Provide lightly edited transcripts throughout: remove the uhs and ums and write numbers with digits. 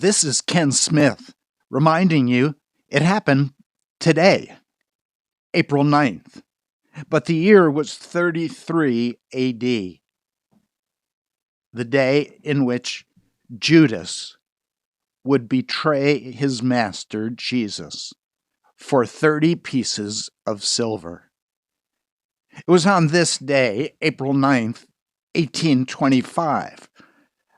This is Ken Smith reminding you it happened today, April 9th, but the year was 33 AD, the day in which Judas would betray his master Jesus for 30 pieces of silver. It was on this day, April 9th, 1825,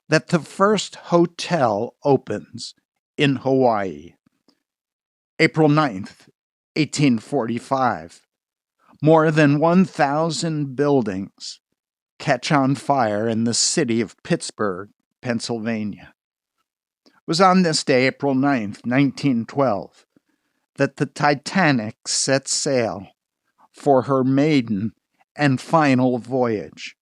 that the first hotel opens in Hawaii. April 9th, 1845, more than 1,000 buildings catch on fire in the city of Pittsburgh, Pennsylvania. It was on this day, April 9th, 1912, that the Titanic set sail for her maiden and final voyage.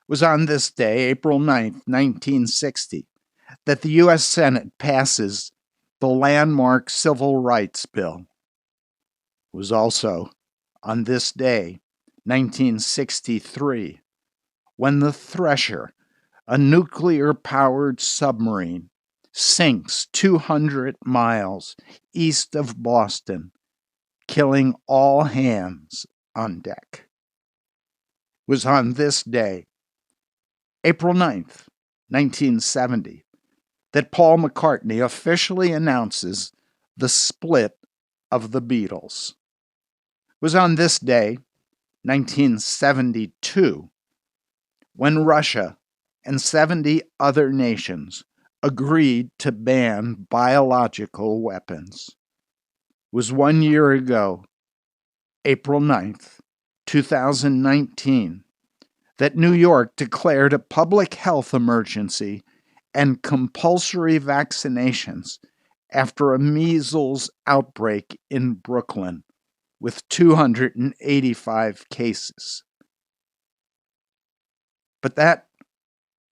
It was on this day, April 9th, 1960, that the U.S. Senate passes the landmark Civil Rights Bill. It was also on this day, 1963, when the Thresher, a nuclear-powered submarine, sinks 200 miles east of Boston, killing all hands on deck. It was on this day, April 9th, 1970, that Paul McCartney officially announces the split of the Beatles. It was on this day, 1972, when Russia and 70 other nations agreed to ban biological weapons. It was 1 year ago, April 9th, 2019, that New York declared a public health emergency and compulsory vaccinations after a measles outbreak in Brooklyn with 285 cases. But that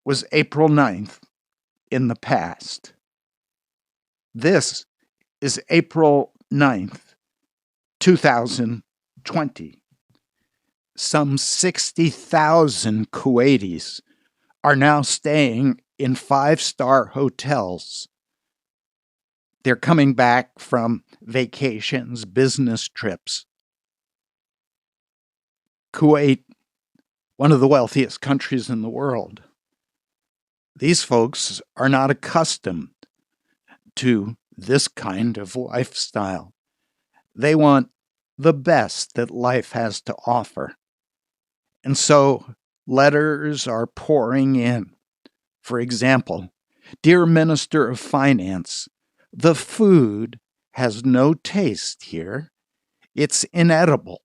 was April 9th in the past. This is April 9th, 2020. Some 60,000 Kuwaitis are now staying in 5-star hotels. They're coming back from vacations, business trips. Kuwait, one of the wealthiest countries in the world. These folks are not accustomed to this kind of lifestyle. They want the best that life has to offer. And so letters are pouring in. For example, Dear Minister of Finance, the food has no taste here. It's inedible,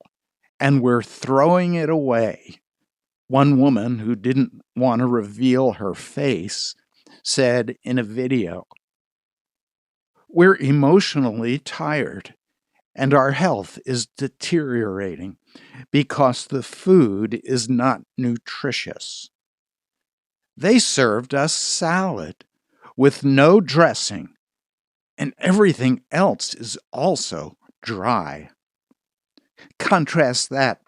and we're throwing it away. One woman who didn't want to reveal her face said in a video, "We're emotionally tired, and our health is deteriorating because the food is not nutritious." They served us salad with no dressing, and everything else is also dry. Contrast that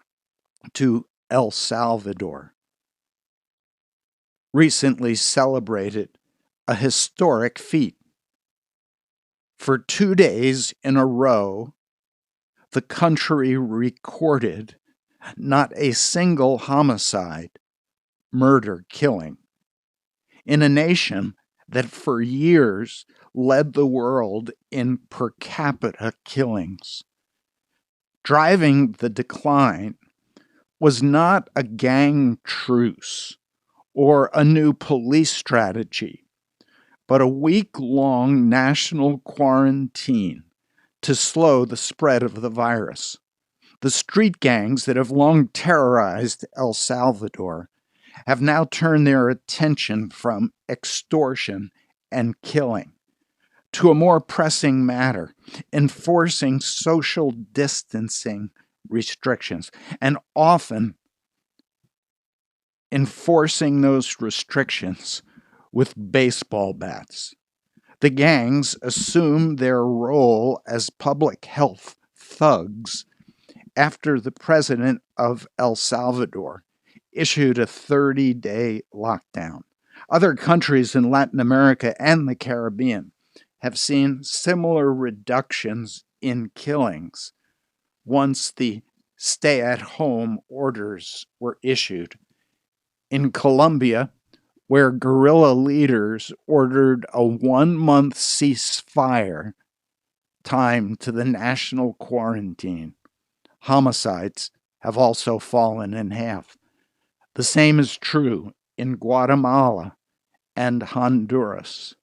to El Salvador. Recently celebrated a historic feat. For 2 days in a row, the country recorded not a single homicide, murder, killing, in a nation that for years led the world in per capita killings. Driving the decline was not a gang truce or a new police strategy, but a week-long national quarantine to slow the spread of the virus. The street gangs that have long terrorized El Salvador have now turned their attention from extortion and killing to a more pressing matter, enforcing social distancing restrictions, and often enforcing those restrictions with baseball bats. The gangs assume their role as public health thugs after the president of El Salvador issued a 30-day lockdown. Other countries in Latin America and the Caribbean have seen similar reductions in killings once the stay-at-home orders were issued. In Colombia, where guerrilla leaders ordered a 1-month ceasefire timed to the national quarantine, homicides have also fallen in half. The same is true in Guatemala and Honduras.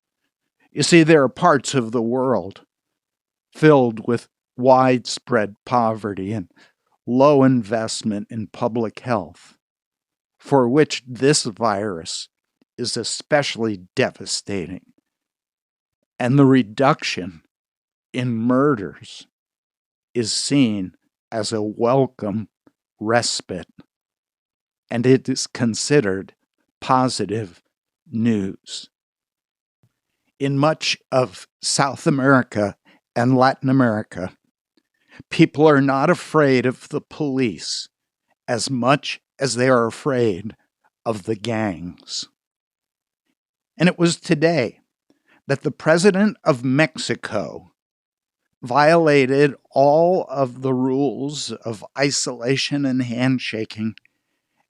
You see, there are parts of the world filled with widespread poverty and low investment in public health, for which this virus is especially devastating. And the reduction in murders is seen as a welcome respite, and it is considered positive news. In much of South America and Latin America, people are not afraid of the police as much as they are afraid of the gangs. And it was today that the president of Mexico violated all of the rules of isolation and handshaking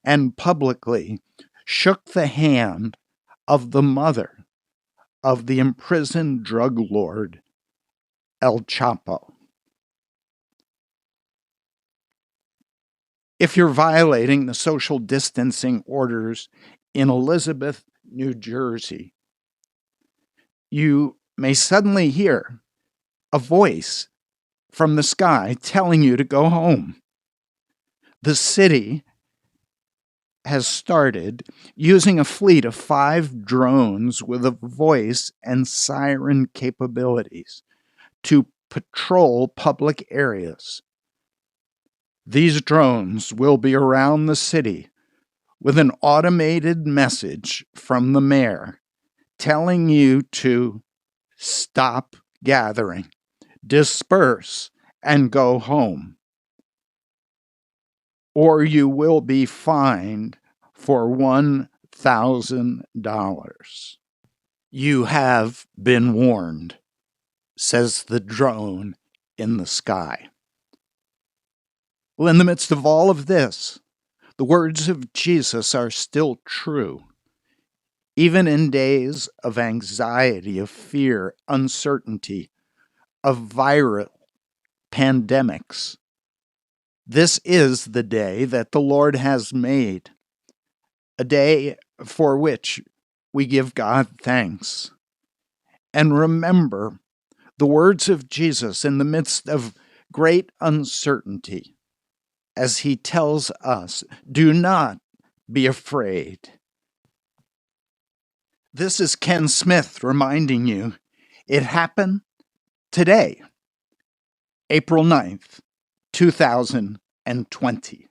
and publicly shook the hand of the mother of the imprisoned drug lord El Chapo. If you're violating the social distancing orders in Elizabeth, New Jersey, you may suddenly hear a voice from the sky telling you to go home. The city has started using a fleet of 5 drones with a voice and siren capabilities to patrol public areas. These drones will be around the city with an automated message from the mayor telling you to stop gathering, disperse, and go home, or you will be fined for $1,000. You have been warned, says the drone in the sky. Well, in the midst of all of this, the words of Jesus are still true. Even in days of anxiety, of fear, uncertainty, of viral pandemics, this is the day that the Lord has made, a day for which we give God thanks. And remember the words of Jesus in the midst of great uncertainty, as he tells us, do not be afraid. This is Ken Smith reminding you, it happened today, April 9th, 2020.